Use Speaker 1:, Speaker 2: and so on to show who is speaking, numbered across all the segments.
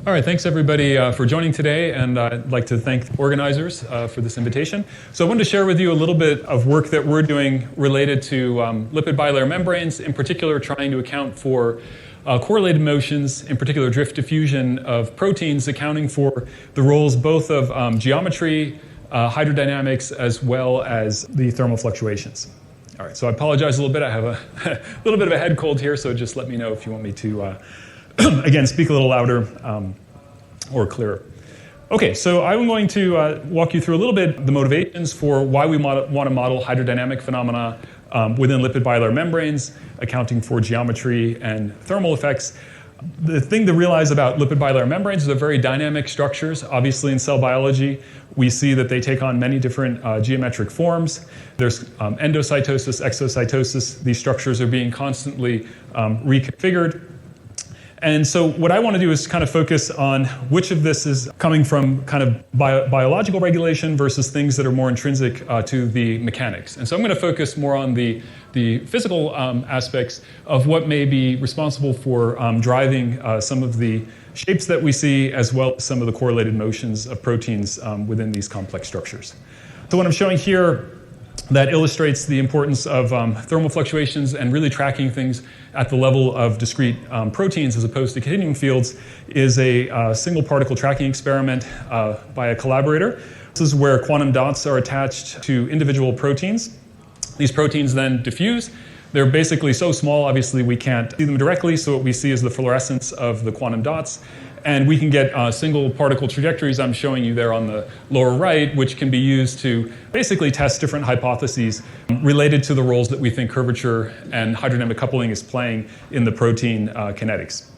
Speaker 1: All right, thanks everybody for joining today, and I'd like to thank the organizers for this invitation. So I wanted to share with you a little bit of work that we're doing related to lipid bilayer membranes, in particular trying to account for correlated motions, in particular drift-diffusion of proteins, accounting for the roles both of geometry, hydrodynamics, as well as the thermal fluctuations. All right, so I apologize a little bit. I have a little bit of a head cold here, so just let me know if you want me to again, speak a little louder or clearer. Okay, so I'm going to walk you through a little bit the motivations for why we want to model hydrodynamic phenomena within lipid bilayer membranes, accounting for geometry and thermal effects. The thing to realize about lipid bilayer membranes is they're very dynamic structures. Obviously, in cell biology, we see that they take on many different geometric forms. There's endocytosis, exocytosis. These structures are being constantly reconfigured. And so what I want to do is kind of focus on which of this is coming from kind of biological regulation versus things that are more intrinsic to the mechanics. And so I'm going to focus more on the physical aspects of what may be responsible for driving some of the shapes that we see, as well as some of the correlated motions of proteins within these complex structures. So what I'm showing here that illustrates the importance of thermal fluctuations and really tracking things at the level of discrete proteins as opposed to continuum fields is a single particle tracking experiment by a collaborator. This is where quantum dots are attached to individual proteins. These proteins then diffuse. They're basically so small, obviously, we can't see them directly, so what we see is the fluorescence of the quantum dots. And we can get single particle trajectories I'm showing you there on the lower right, which can be used to basically test different hypotheses related to the roles that we think curvature and hydrodynamic coupling is playing in the protein kinetics.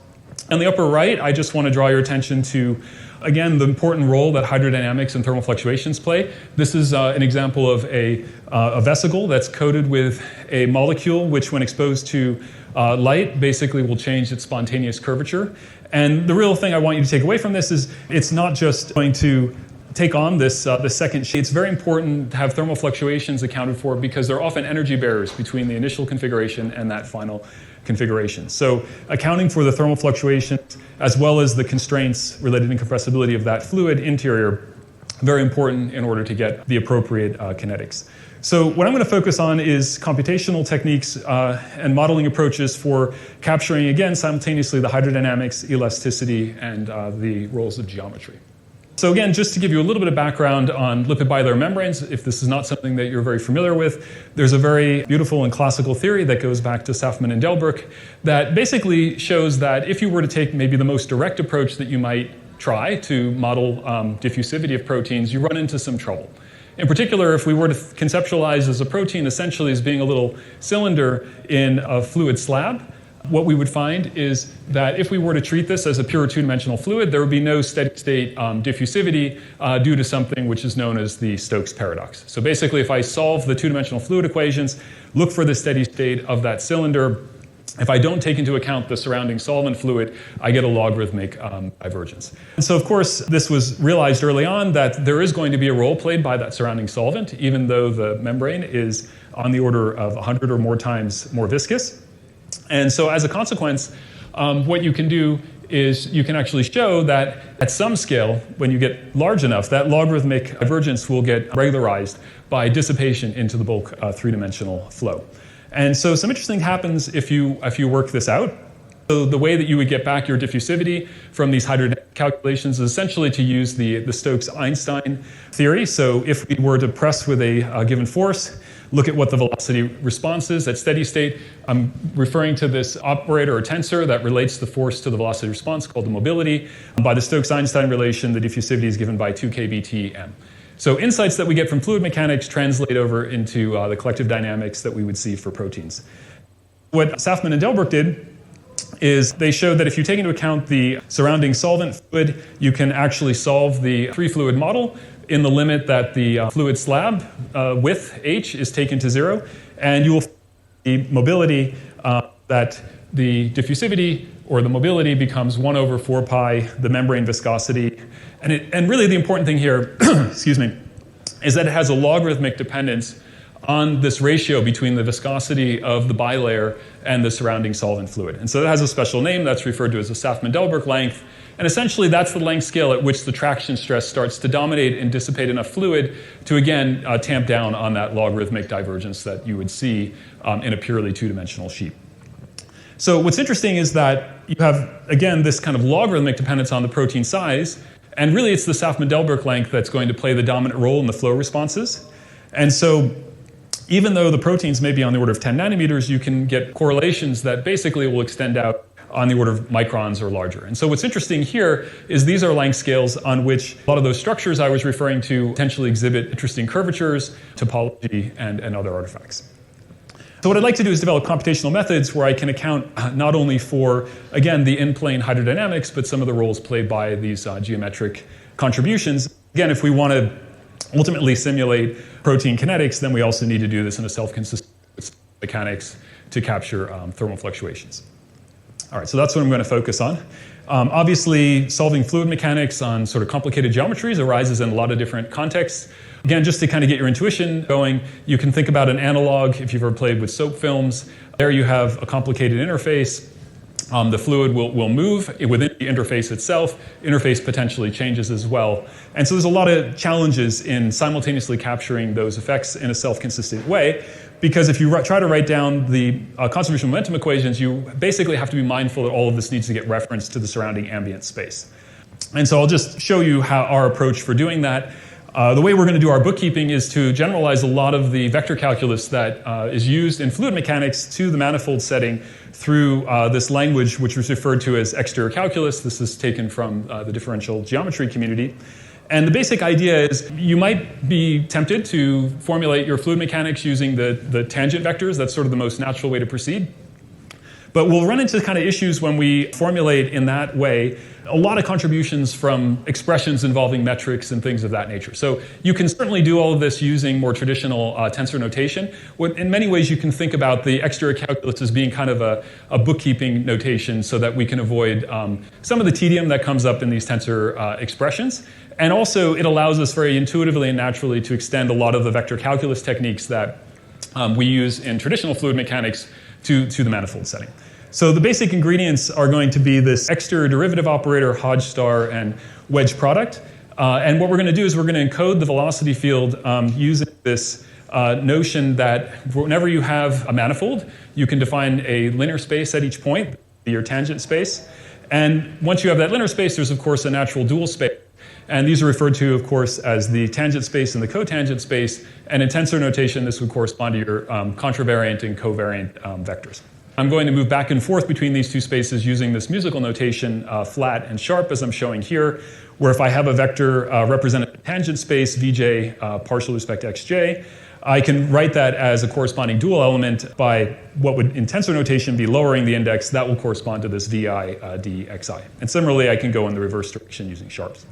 Speaker 1: On the upper right, I just want to draw your attention to, again, the important role that hydrodynamics and thermal fluctuations play. This is an example of a vesicle that's coated with a molecule which, when exposed to light, basically will change its spontaneous curvature. And the real thing I want you to take away from this is it's not just going to take on this second shape. It's very important to have thermal fluctuations accounted for because they're often energy bearers between the initial configuration and that final configuration. So accounting for the thermal fluctuations as well as the constraints related to compressibility of that fluid interior, very important in order to get the appropriate kinetics. So what I'm going to focus on is computational techniques and modeling approaches for capturing, again, simultaneously the hydrodynamics, elasticity, and the roles of geometry. So again, just to give you a little bit of background on lipid bilayer membranes, if this is not something that you're very familiar with, there's a very beautiful and classical theory that goes back to Safman and Delbruck that basically shows that if you were to take maybe the most direct approach that you might try to model diffusivity of proteins, you run into some trouble. In particular, if we were to conceptualize as a protein essentially as being a little cylinder in a fluid slab, what we would find is that if we were to treat this as a pure two-dimensional fluid, there would be no steady-state diffusivity due to something which is known as the Stokes paradox. So basically, if I solve the two-dimensional fluid equations, look for the steady state of that cylinder, if I don't take into account the surrounding solvent fluid, I get a logarithmic divergence. And so, of course, this was realized early on that there is going to be a role played by that surrounding solvent, even though the membrane is on the order of 100 or more times more viscous. And so, as a consequence, what you can do is you can actually show that at some scale, when you get large enough, that logarithmic divergence will get regularized by dissipation into the bulk three-dimensional flow. And so some interesting happens if you work this out. So the way that you would get back your diffusivity from these hydrodynamic calculations is essentially to use the Stokes-Einstein theory. So if we were to press with a given force, look at what the velocity response is at steady state. I'm referring to this operator or tensor that relates the force to the velocity response called the mobility. By the Stokes-Einstein relation, the diffusivity is given by 2 kBt_m. So insights that we get from fluid mechanics translate over into the collective dynamics that we would see for proteins. What Safman and Delbruck did is they showed that if you take into account the surrounding solvent fluid, you can actually solve the three-fluid model in the limit that the fluid slab width, h, is taken to 0, and you will find the mobility that the diffusivity or the mobility becomes 1 over 4 pi the membrane viscosity. And really the important thing here, excuse me, is that it has a logarithmic dependence on this ratio between the viscosity of the bilayer and the surrounding solvent fluid. And so it has a special name that's referred to as the Safman-Delbruck length. And essentially, that's the length scale at which the traction stress starts to dominate and dissipate enough fluid to, again, tamp down on that logarithmic divergence that you would see in a purely two-dimensional sheet. So what's interesting is that you have, again, this kind of logarithmic dependence on the protein size, and really it's the Saffman-Delbruck length that's going to play the dominant role in the flow responses. And so even though the proteins may be on the order of 10 nanometers, you can get correlations that basically will extend out on the order of microns or larger. And so what's interesting here is these are length scales on which a lot of those structures I was referring to potentially exhibit interesting curvatures, topology, and other artifacts. So what I'd like to do is develop computational methods where I can account not only for, again, the in-plane hydrodynamics, but some of the roles played by these geometric contributions. Again, if we want to ultimately simulate protein kinetics, then we also need to do this in a self-consistent mechanics to capture thermal fluctuations. All right, so that's what I'm going to focus on. Obviously, solving fluid mechanics on sort of complicated geometries arises in a lot of different contexts. Again, just to kind of get your intuition going, you can think about an analog if you've ever played with soap films. There you have a complicated interface. The fluid will move within the interface itself. Interface potentially changes as well. And so there's a lot of challenges in simultaneously capturing those effects in a self-consistent way, because if you try to write down the conservation momentum equations, you basically have to be mindful that all of this needs to get referenced to the surrounding ambient space. And so I'll just show you how our approach for doing that. The way we're going to do our bookkeeping is to generalize a lot of the vector calculus that is used in fluid mechanics to the manifold setting through this language, which was referred to as exterior calculus. This is taken from the differential geometry community. And the basic idea is you might be tempted to formulate your fluid mechanics using the tangent vectors. That's sort of the most natural way to proceed. But we'll run into kind of issues when we formulate in that way a lot of contributions from expressions involving metrics and things of that nature. So you can certainly do all of this using more traditional tensor notation. In many ways, you can think about the exterior calculus as being kind of a bookkeeping notation so that we can avoid some of the tedium that comes up in these tensor expressions. And also, it allows us very intuitively and naturally to extend a lot of the vector calculus techniques that we use in traditional fluid mechanics to the manifold setting. So the basic ingredients are going to be this exterior derivative operator, Hodge star, and wedge product. And what we're going to do is we're going to encode the velocity field using this notion that whenever you have a manifold, you can define a linear space at each point, your tangent space. And once you have that linear space, there's, of course, a natural dual space. And these are referred to, of course, as the tangent space and the cotangent space. And in tensor notation, this would correspond to your contravariant and covariant vectors. I'm going to move back and forth between these two spaces using this musical notation, flat and sharp, as I'm showing here, where if I have a vector represented in tangent space, Vj partial respect to xj, I can write that as a corresponding dual element by what would in tensor notation be lowering the index. That will correspond to this Vi dxi. And similarly, I can go in the reverse direction using sharps.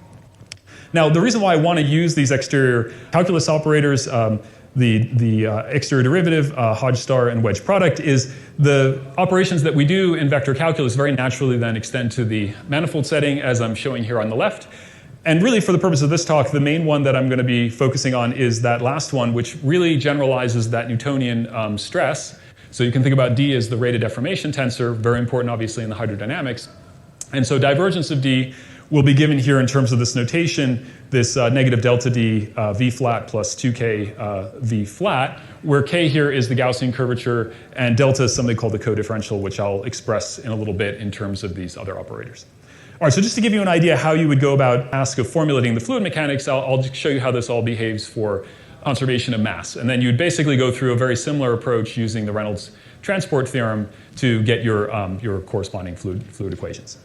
Speaker 1: Now, the reason why I want to use these exterior calculus operators, the exterior derivative, Hodge star, and wedge product, is the operations that we do in vector calculus very naturally then extend to the manifold setting, as I'm showing here on the left. And really, for the purpose of this talk, the main one that I'm going to be focusing on is that last one, which really generalizes that Newtonian stress. So you can think about D as the rate of deformation tensor, very important, obviously, in the hydrodynamics. And so divergence of D will be given here in terms of this notation, this negative delta D V flat plus 2K V flat, where K here is the Gaussian curvature, and delta is something called the codifferential, which I'll express in a little bit in terms of these other operators. All right, so just to give you an idea how you would go about task of formulating the fluid mechanics, I'll just show you how this all behaves for conservation of mass. And then you'd basically go through a very similar approach using the Reynolds transport theorem to get your corresponding fluid equations.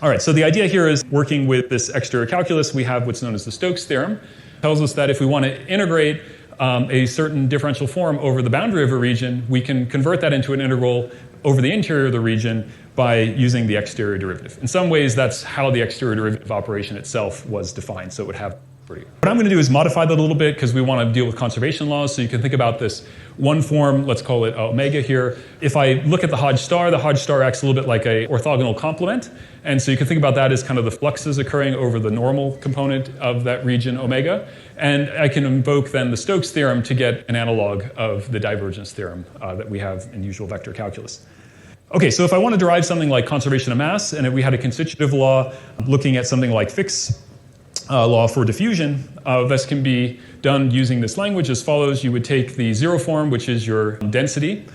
Speaker 1: All right, so the idea here is working with this exterior calculus, we have what's known as the Stokes theorem. It tells us that if we want to integrate a certain differential form over the boundary of a region, we can convert that into an integral over the interior of the region by using the exterior derivative. In some ways, that's how the exterior derivative operation itself was defined, so it would have property. What I'm going to do is modify that a little bit because we want to deal with conservation laws, so you can think about this one form, let's call it omega here. If I look at the Hodge star acts a little bit like an orthogonal complement, and so you can think about that as kind of the fluxes occurring over the normal component of that region omega, and I can invoke then the Stokes theorem to get an analog of the divergence theorem that we have in usual vector calculus. Okay, so if I want to derive something like conservation of mass, and if we had a constitutive law looking at something like Fick's law for diffusion, this can be done using this language as follows. You would take the zero form, which is your density,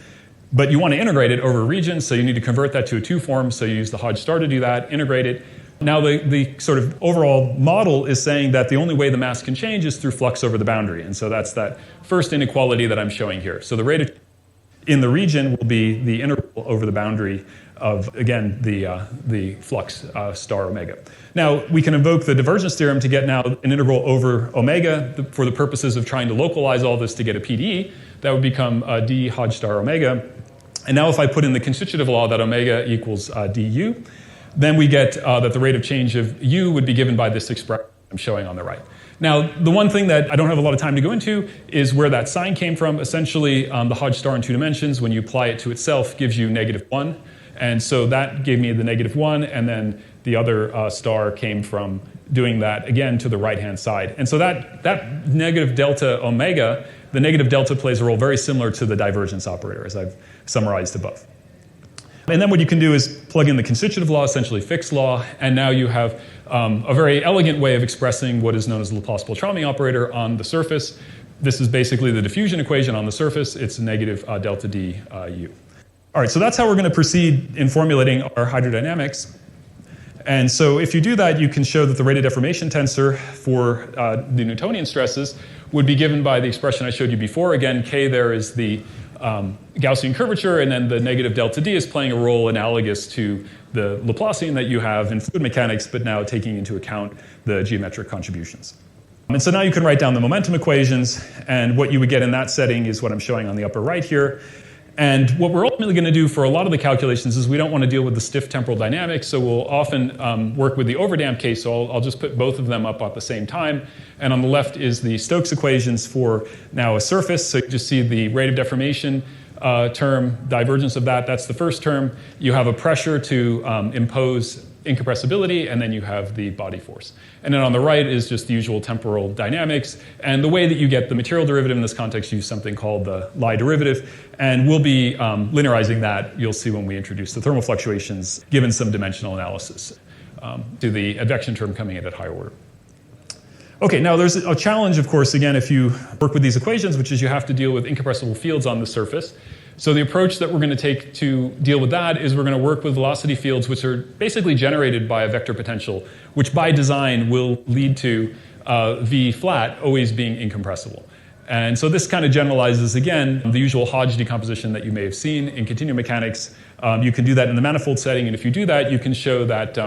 Speaker 1: but you want to integrate it over regions, so you need to convert that to a two form, so you use the Hodge star to do that, integrate it. Now the sort of overall model is saying that the only way the mass can change is through flux over the boundary, and so that's that first inequality that I'm showing here. So the rate of in the region will be the integral over the boundary of, again, the flux star omega. Now, we can invoke the divergence theorem to get now an integral over omega for the purposes of trying to localize all this to get a PDE. That would become d Hodge star omega. And now if I put in the constitutive law that omega equals du, then we get that the rate of change of u would be given by this expression I'm showing on the right. Now, the one thing that I don't have a lot of time to go into is where that sign came from. Essentially, the Hodge star in two dimensions, when you apply it to itself, gives you -1. And so that gave me the -1, and then the other star came from doing that, again, to the right-hand side. And so that negative delta omega, the negative delta plays a role very similar to the divergence operator, as I've summarized above. And then what you can do is plug in the constitutive law, essentially Fick's law, and now you have a very elegant way of expressing what is known as the Laplace-Beltrami operator on the surface. This is basically the diffusion equation on the surface. It's negative delta d u. All right, so that's how we're going to proceed in formulating our hydrodynamics. And so if you do that, you can show that the rate of deformation tensor for the Newtonian stresses would be given by the expression I showed you before. Again, k there is the Gaussian curvature, and then the negative delta d is playing a role analogous to the Laplacian that you have in fluid mechanics, but now taking into account the geometric contributions. And so now you can write down the momentum equations, and what you would get in that setting is what I'm showing on the upper right here. And what we're ultimately going to do for a lot of the calculations is we don't want to deal with the stiff temporal dynamics, so we'll often work with the overdamped case, so I'll just put both of them up at the same time. And on the left is the Stokes equations for now a surface, so you just see the rate of deformation term, divergence of that, that's the first term. You have a pressure to impose incompressibility, and then you have the body force. And then on the right is just the usual temporal dynamics. And the way that you get the material derivative in this context, use something called the Lie derivative. And we'll be linearizing that, you'll see when we introduce the thermal fluctuations, given some dimensional analysis to the advection term coming in at higher order. Okay, now there's a challenge, of course, again, if you work with these equations, which is you have to deal with incompressible fields on the surface. So the approach that we're going to take to deal with that is we're going to work with velocity fields which are basically generated by a vector potential, which by design will lead to V flat always being incompressible. And so this kind of generalizes, again, the usual Hodge decomposition that you may have seen in continuum mechanics. You can do that in the manifold setting, and if you do that, you can show that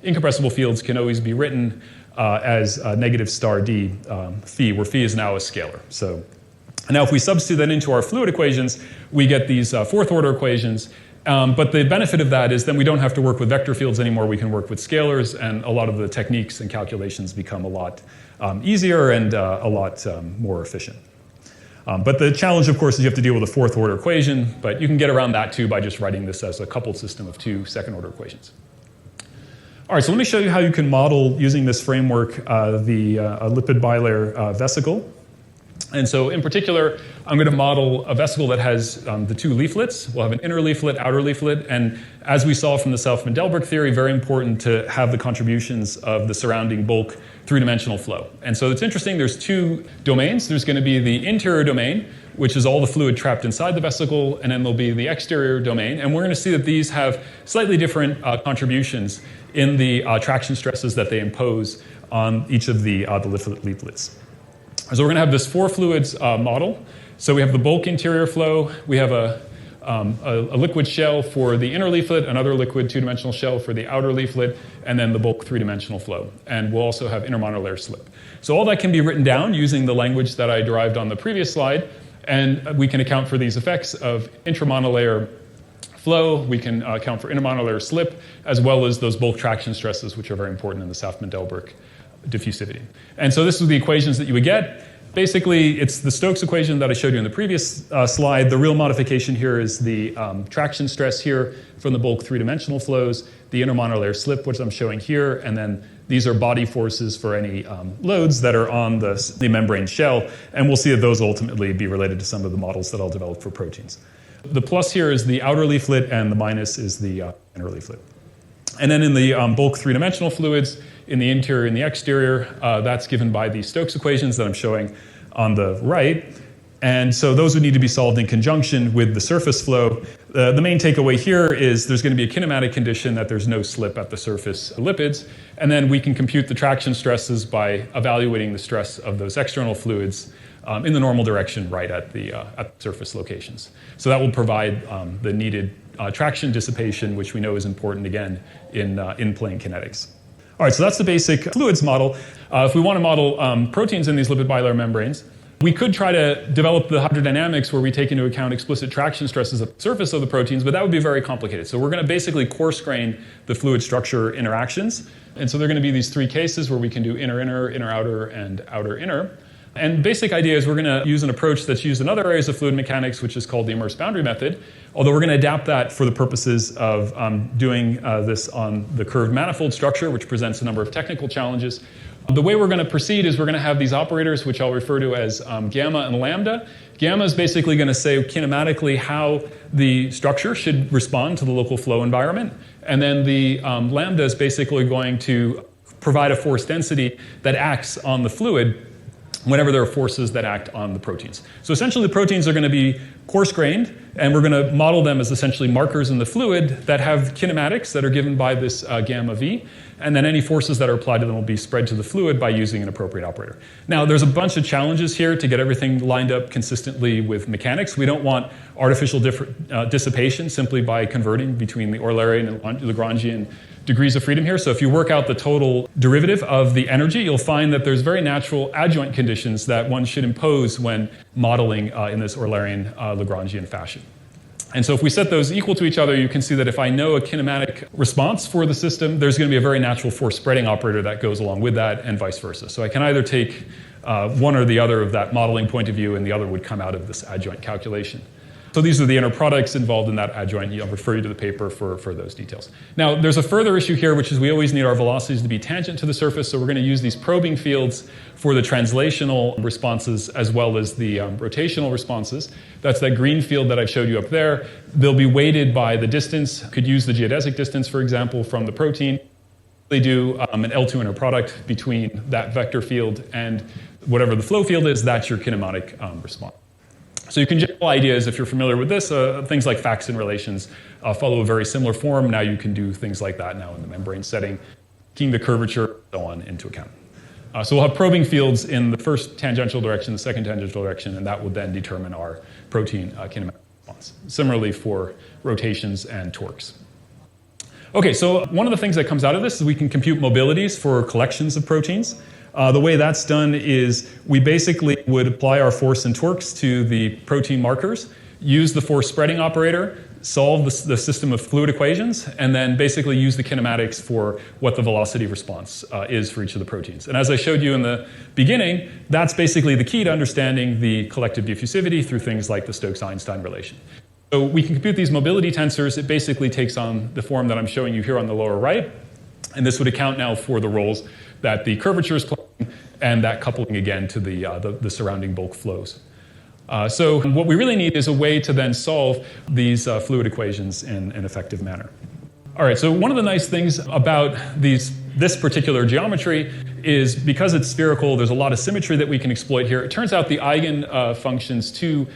Speaker 1: incompressible fields can always be written as negative star d phi, where phi is now a scalar. So now if we substitute that into our fluid equations, we get these fourth order equations. But the benefit of that is then we don't have to work with vector fields anymore. We can work with scalars, and a lot of the techniques and calculations become a lot easier and a lot more efficient. But the challenge, of course, is you have to deal with a fourth order equation, but you can get around that too by just writing this as a coupled system of two second order equations. All right, so let me show you how you can model, using this framework, the lipid bilayer vesicle. And so in particular, I'm going to model a vesicle that has the two leaflets. We'll have an inner leaflet, outer leaflet, and as we saw from the Selfman-Delbruck theory, very important to have the contributions of the surrounding bulk three-dimensional flow. And so it's interesting, there's two domains. There's going to be the interior domain, which is all the fluid trapped inside the vesicle, and then there'll be the exterior domain. And we're going to see that these have slightly different contributions in the traction stresses that they impose on each of the leaflets. So we're going to have this four fluids model. So we have the bulk interior flow, we have a liquid shell for the inner leaflet, another liquid two-dimensional shell for the outer leaflet, and then the bulk three-dimensional flow. And we'll also have intermonolayer slip. So all that can be written down using the language that I derived on the previous slide, and we can account for these effects of intramonolayer flow, we can account for intermonolayer slip, as well as those bulk traction stresses, which are very important in the Selfman-Delbruck diffusivity. And so this is the equations that you would get. Basically, it's the Stokes equation that I showed you in the previous slide. The real modification here is the traction stress here from the bulk three-dimensional flows, the intermonolayer slip, which I'm showing here, and then these are body forces for any loads that are on the membrane shell, and we'll see that those ultimately be related to some of the models that I'll develop for proteins. The plus here is the outer leaflet, and the minus is the inner leaflet. And then in the bulk three-dimensional fluids, in the interior and the exterior, that's given by the Stokes equations that I'm showing on the right. And so those would need to be solved in conjunction with the surface flow. The main takeaway here is there's going to be a kinematic condition that there's no slip at the surface lipids. And then we can compute the traction stresses by evaluating the stress of those external fluids in the normal direction right at the surface locations. So that will provide the needed traction dissipation, which we know is important, again, in plane kinetics. All right, so that's the basic fluids model. If we want to model proteins in these lipid bilayer membranes, we could try to develop the hydrodynamics where we take into account explicit traction stresses at the surface of the proteins, but that would be very complicated. So we're going to basically coarse grain the fluid structure interactions. And so there are going to be these three cases where we can do inner-inner, inner-outer, and outer-inner. And basic idea is we're going to use an approach that's used in other areas of fluid mechanics, which is called the immersed boundary method, although we're going to adapt that for the purposes of doing this on the curved manifold structure, which presents a number of technical challenges. The way we're going to proceed is we're going to have these operators, which I'll refer to as gamma and lambda. Gamma is basically going to say kinematically how the structure should respond to the local flow environment. And then the lambda is basically going to provide a force density that acts on the fluid whenever there are forces that act on the proteins. So essentially the proteins are going to be coarse-grained, and we're going to model them as essentially markers in the fluid that have kinematics that are given by this gamma V, and then any forces that are applied to them will be spread to the fluid by using an appropriate operator. Now, there's a bunch of challenges here to get everything lined up consistently with mechanics. We don't want artificial dissipation simply by converting between the Eulerian and Lagrangian degrees of freedom here. So if you work out the total derivative of the energy, you'll find that there's very natural adjoint conditions that one should impose when modeling in this Eulerian Lagrangian fashion. And so if we set those equal to each other, you can see that if I know a kinematic response for the system, there's going to be a very natural force spreading operator that goes along with that, and vice versa. So I can either take one or the other of that modeling point of view, and the other would come out of this adjoint calculation. So these are the inner products involved in that adjoint. I'll refer you to the paper for those details. Now, there's a further issue here, which is we always need our velocities to be tangent to the surface, so we're going to use these probing fields for the translational responses as well as the rotational responses. That's that green field that I showed you up there. They'll be weighted by the distance. Could use the geodesic distance, for example, from the protein. They do an L2 inner product between that vector field and whatever the flow field is. That's your kinematic response. So you can general ideas, if you're familiar with this, things like Faxon relations follow a very similar form. Now you can do things like that now in the membrane setting, taking the curvature and so on into account. So we'll have probing fields in the first tangential direction, the second tangential direction, and that will then determine our protein kinematic response. Similarly for rotations and torques. Okay, so one of the things that comes out of this is we can compute mobilities for collections of proteins. The way that's done is we basically would apply our force and torques to the protein markers, use the force spreading operator, solve the system of fluid equations, and then basically use the kinematics for what the velocity response is for each of the proteins. And as I showed you in the beginning, that's basically the key to understanding the collective diffusivity through things like the Stokes-Einstein relation. So we can compute these mobility tensors. It basically takes on the form that I'm showing you here on the lower right. And this would account now for the roles that the curvature is playing and that coupling again to the surrounding bulk flows. So what we really need is a way to then solve these fluid equations in an effective manner. All right, so one of the nice things about this particular geometry is because it's spherical, there's a lot of symmetry that we can exploit here. It turns out the eigen functions to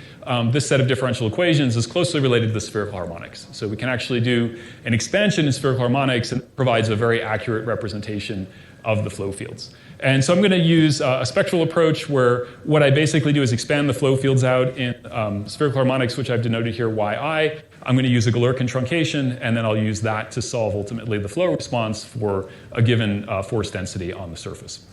Speaker 1: this set of differential equations is closely related to the spherical harmonics. So we can actually do an expansion in spherical harmonics, and it provides a very accurate representation of the flow fields. And so I'm going to use a spectral approach where what I basically do is expand the flow fields out in spherical harmonics, which I've denoted here yi. I'm going to use a Galerkin truncation, and then I'll use that to solve ultimately the flow response for a given force density on the surface.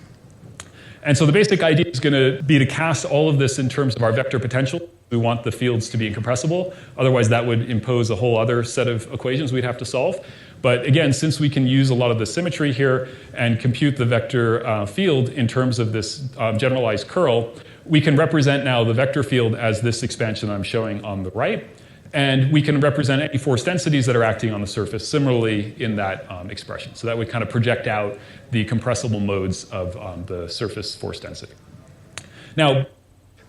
Speaker 1: And so the basic idea is going to be to cast all of this in terms of our vector potential. We want the fields to be incompressible. Otherwise, that would impose a whole other set of equations we'd have to solve. But again, since we can use a lot of the symmetry here and compute the vector field in terms of this generalized curl, we can represent now the vector field as this expansion I'm showing on the right. And we can represent any force densities that are acting on the surface similarly in that expression. So that would kind of project out the compressible modes of the surface force density. Now,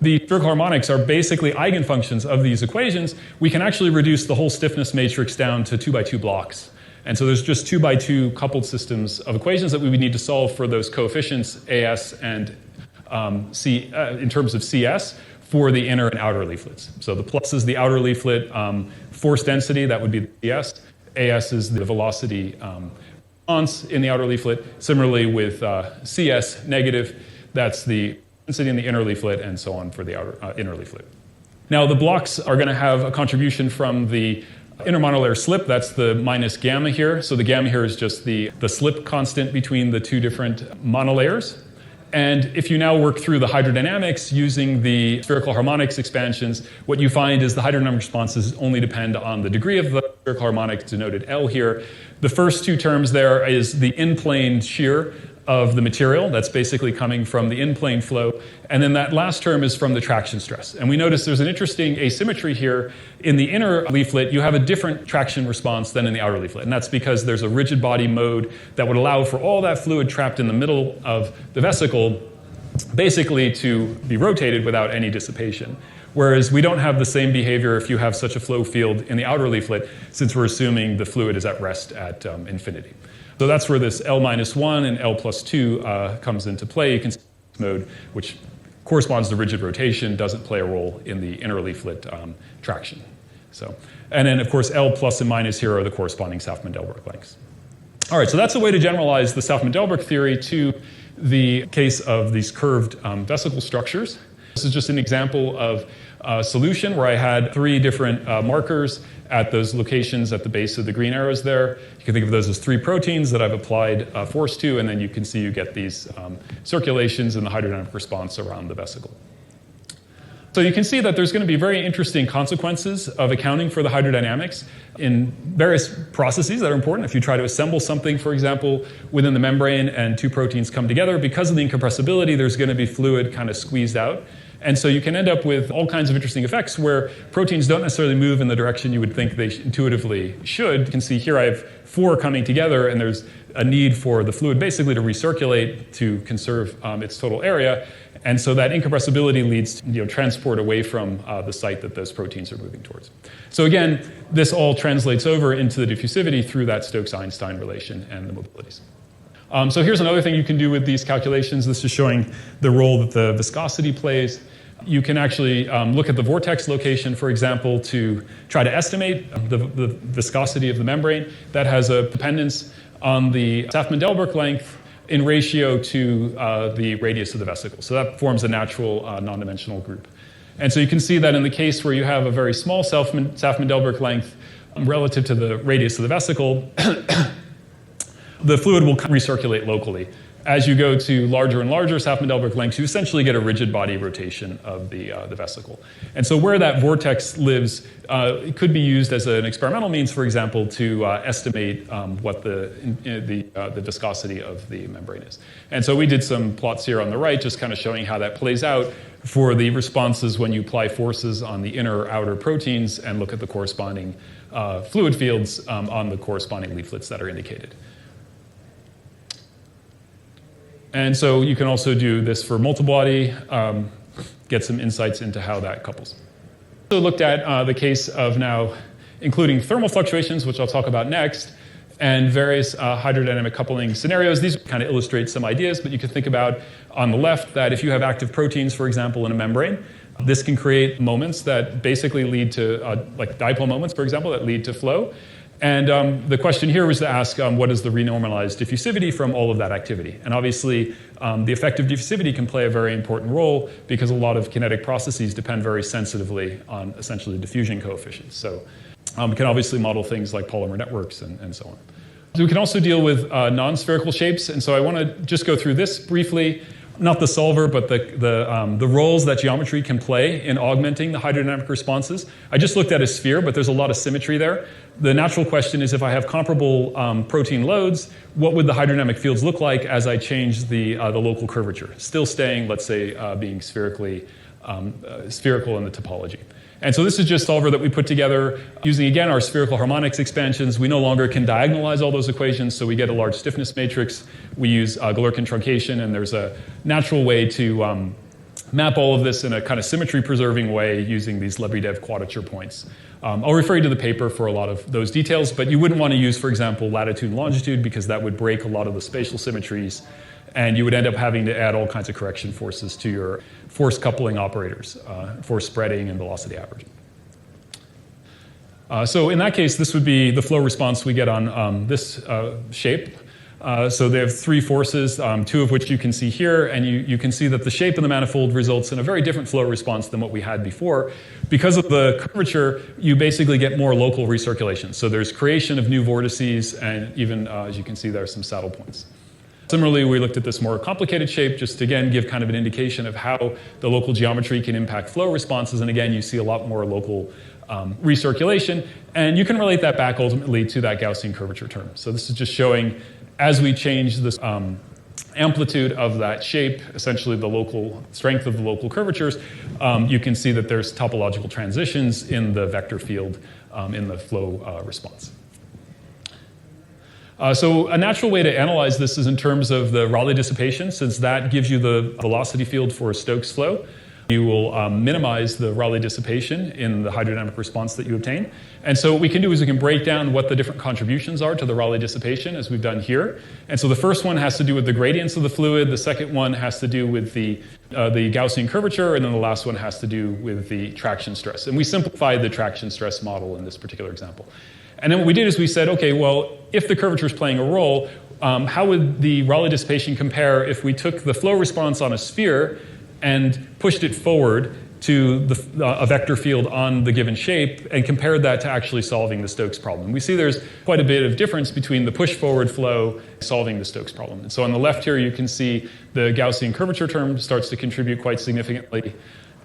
Speaker 1: the spherical harmonics are basically eigenfunctions of these equations, we can actually reduce the whole stiffness matrix down to 2 by 2 blocks. And so there's just 2 by 2 coupled systems of equations that we would need to solve for those coefficients AS and C in terms of CS for the inner and outer leaflets. So the plus is the outer leaflet force density, that would be the CS. AS is the velocity response in the outer leaflet. Similarly with CS negative, that's the density in the inner leaflet, and so on for the outer inner leaflet. Now the blocks are going to have a contribution from the inner monolayer slip, that's the minus gamma here. So the gamma here is just the slip constant between the two different monolayers. And if you now work through the hydrodynamics using the spherical harmonics expansions, what you find is the hydrodynamic responses only depend on the degree of the spherical harmonics, denoted L here. The first two terms there is the in-plane shear of the material. That's basically coming from the in-plane flow. And then that last term is from the traction stress. And we notice there's an interesting asymmetry here. In the inner leaflet, you have a different traction response than in the outer leaflet. And that's because there's a rigid body mode that would allow for all that fluid trapped in the middle of the vesicle basically to be rotated without any dissipation. Whereas we don't have the same behavior if you have such a flow field in the outer leaflet, since we're assuming the fluid is at rest at infinity. So that's where this L minus 1 and L plus 2 comes into play. You can see this mode, which corresponds to rigid rotation, doesn't play a role in the inner leaflet traction. So, and then, of course, L plus and minus here are the corresponding Saff-Mandelbrot lengths. All right, so that's a way to generalize the Saff-Mandelbrot theory to the case of these curved vesicle structures. This is just an example of a solution where I had 3 different markers at those locations at the base of the green arrows there. You can think of those as 3 proteins that I've applied force to, and then you can see you get these circulations in the hydrodynamic response around the vesicle. So you can see that there's going to be very interesting consequences of accounting for the hydrodynamics in various processes that are important. If you try to assemble something, for example, within the membrane and 2 proteins come together, because of the incompressibility, there's going to be fluid kind of squeezed out. And so you can end up with all kinds of interesting effects where proteins don't necessarily move in the direction you would think they intuitively should. You can see here I have 4 coming together, and there's a need for the fluid basically to recirculate to conserve its total area. And so that incompressibility leads to transport away from the site that those proteins are moving towards. So again, this all translates over into the diffusivity through that Stokes-Einstein relation and the mobilities. So here's another thing you can do with these calculations. This is showing the role that the viscosity plays. You can actually look at the vortex location, for example, to try to estimate the viscosity of the membrane. That has a dependence on the Saff-Mandelbrot length in ratio to the radius of the vesicle. So that forms a natural non-dimensional group. And so you can see that in the case where you have a very small Saff-Mandelbrot length relative to the radius of the vesicle, the fluid will recirculate locally. As you go to larger and larger Saff-Mandelbrot lengths, you essentially get a rigid body rotation of the vesicle. And so where that vortex lives, it could be used as an experimental means, for example, to estimate what the viscosity of the membrane is. And so we did some plots here on the right, just kind of showing how that plays out for the responses when you apply forces on the inner or outer proteins and look at the corresponding fluid fields on the corresponding leaflets that are indicated. And so you can also do this for multi-body, get some insights into how that couples. So looked at the case of now including thermal fluctuations, which I'll talk about next, and various hydrodynamic coupling scenarios. These kind of illustrate some ideas, but you can think about on the left that if you have active proteins, for example, in a membrane, this can create moments that basically lead to, like dipole moments, for example, that lead to flow. And the question here was to ask what is the renormalized diffusivity from all of that activity? And obviously, the effective diffusivity can play a very important role because a lot of kinetic processes depend very sensitively on essentially diffusion coefficients. So we can obviously model things like polymer networks and so on. So we can also deal with non-spherical shapes. And so I want to just go through this briefly. Not the solver, but the roles that geometry can play in augmenting the hydrodynamic responses. I just looked at a sphere, but there's a lot of symmetry there. The natural question is if I have comparable protein loads, what would the hydrodynamic fields look like as I change the local curvature? Still staying, let's say, being spherical in the topology. And so this is just solver that we put together using, again, our spherical harmonics expansions. We no longer can diagonalize all those equations, so we get a large stiffness matrix. We use Galerkin truncation, and there's a natural way to map all of this in a kind of symmetry-preserving way using these Lebedev quadrature points. I'll refer you to the paper for a lot of those details, but you wouldn't want to use, for example, latitude and longitude because that would break a lot of the spatial symmetries, and you would end up having to add all kinds of correction forces to your force coupling operators, force spreading and velocity averaging. So in that case, this would be the flow response we get on this shape. So they have three forces, two of which you can see here, and you can see that the shape of the manifold results in a very different flow response than what we had before. Because of the curvature, you basically get more local recirculation. So there's creation of new vortices, and even, as you can see, there are some saddle points. Similarly, we looked at this more complicated shape, just to, again, give kind of an indication of how the local geometry can impact flow responses, and again, you see a lot more local recirculation, and you can relate that back ultimately to that Gaussian curvature term. So this is just showing as we change this amplitude of that shape, essentially the local strength of the local curvatures, you can see that there's topological transitions in the vector field in the flow response. So a natural way to analyze this is in terms of the Rayleigh dissipation, since that gives you the velocity field for a Stokes flow. You will minimize the Rayleigh dissipation in the hydrodynamic response that you obtain. And so what we can do is we can break down what the different contributions are to the Rayleigh dissipation, as we've done here. And so the first one has to do with the gradients of the fluid, the second one has to do with the Gaussian curvature, and then the last one has to do with the traction stress. And we simplified the traction stress model in this particular example. And then what we did is we said, okay, well, if the curvature is playing a role, how would the Rayleigh dissipation compare if we took the flow response on a sphere and pushed it forward to a vector field on the given shape and compared that to actually solving the Stokes problem? We see there's quite a bit of difference between the push-forward flow solving the Stokes problem. And so on the left here, you can see the Gaussian curvature term starts to contribute quite significantly.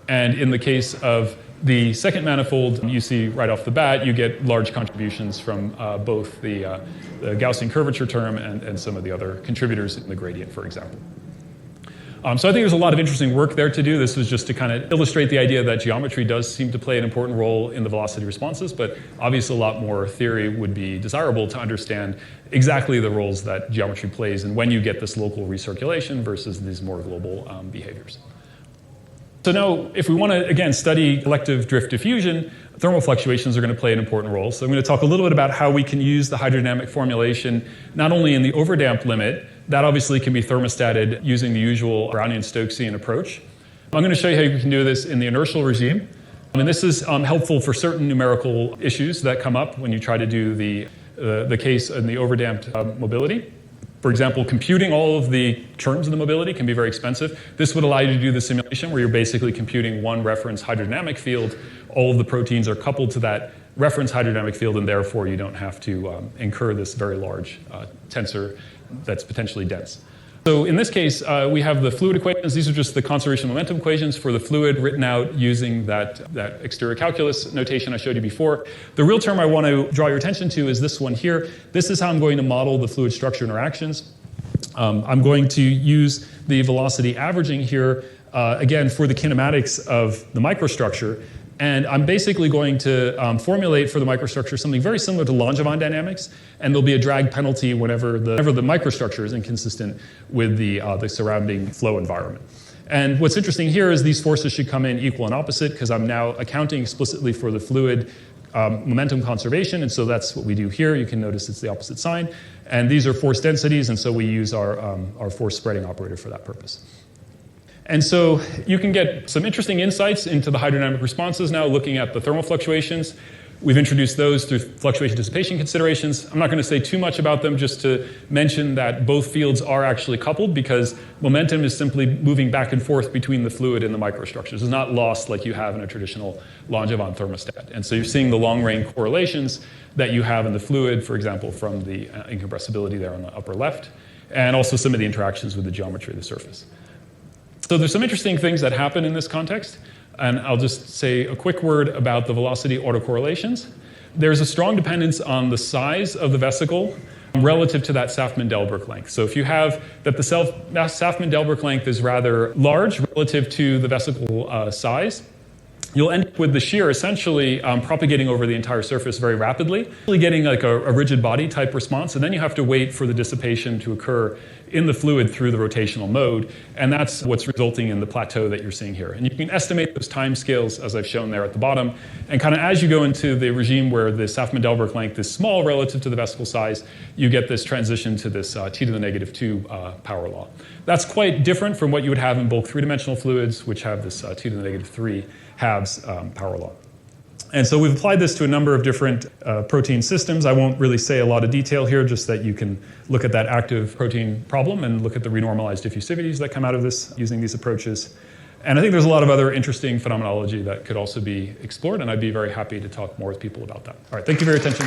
Speaker 1: And in the case of the second manifold, you see right off the bat, you get large contributions from both the Gaussian curvature term and some of the other contributors in the gradient, for example. So I think there's a lot of interesting work there to do. This was just to kind of illustrate the idea that geometry does seem to play an important role in the velocity responses, but obviously a lot more theory would be desirable to understand exactly the roles that geometry plays and when you get this local recirculation versus these more global behaviors. So now, if we want to, again, study collective drift diffusion, thermal fluctuations are going to play an important role. So I'm going to talk a little bit about how we can use the hydrodynamic formulation not only in the overdamp limit, that obviously can be thermostated using the usual Brownian-Stokesian approach. I'm going to show you how you can do this in the inertial regime. And this is helpful for certain numerical issues that come up when you try to do the case in the overdamped mobility. For example, computing all of the terms of the mobility can be very expensive. This would allow you to do the simulation where you're basically computing one reference hydrodynamic field. All of the proteins are coupled to that reference hydrodynamic field, and therefore you don't have to incur this very large tensor that's potentially dense. So in this case, we have the fluid equations. These are just the conservation momentum equations for the fluid written out using that exterior calculus notation I showed you before. The real term I want to draw your attention to is this one here. This is how I'm going to model the fluid structure interactions. I'm going to use the velocity averaging here, again, for the kinematics of the microstructure. And I'm basically going to formulate for the microstructure something very similar to Langevin dynamics, and there'll be a drag penalty whenever the microstructure is inconsistent with the surrounding flow environment. And what's interesting here is these forces should come in equal and opposite because I'm now accounting explicitly for the fluid momentum conservation, and so that's what we do here. You can notice it's the opposite sign. And these are force densities, and so we use our force spreading operator for that purpose. And so you can get some interesting insights into the hydrodynamic responses now looking at the thermal fluctuations. We've introduced those through fluctuation dissipation considerations. I'm not going to say too much about them, just to mention that both fields are actually coupled because momentum is simply moving back and forth between the fluid and the microstructures. It's not lost like you have in a traditional Langevin thermostat. And so you're seeing the long-range correlations that you have in the fluid, for example, from the incompressibility there on the upper left, and also some of the interactions with the geometry of the surface. So there's some interesting things that happen in this context, and I'll just say a quick word about the velocity autocorrelations. There's a strong dependence on the size of the vesicle relative to that Saffman-Delbruck length. So if you have that the Saffman-Delbruck length is rather large relative to the vesicle size, you'll end up with the shear essentially propagating over the entire surface very rapidly, really getting like a rigid body type response, and then you have to wait for the dissipation to occur in the fluid through the rotational mode, and that's what's resulting in the plateau that you're seeing here. And you can estimate those time scales, as I've shown there at the bottom, and kind of as you go into the regime where the Saffman-Delbruck length is small relative to the vesicle size, you get this transition to this t to the negative 2 power law. That's quite different from what you would have in bulk three-dimensional fluids, which have this t to the negative 3 halves power law. And so we've applied this to a number of different protein systems. I won't really say a lot of detail here, just that you can look at that active protein problem and look at the renormalized diffusivities that come out of this using these approaches. And I think there's a lot of other interesting phenomenology that could also be explored, and I'd be very happy to talk more with people about that. All right, thank you for your attention.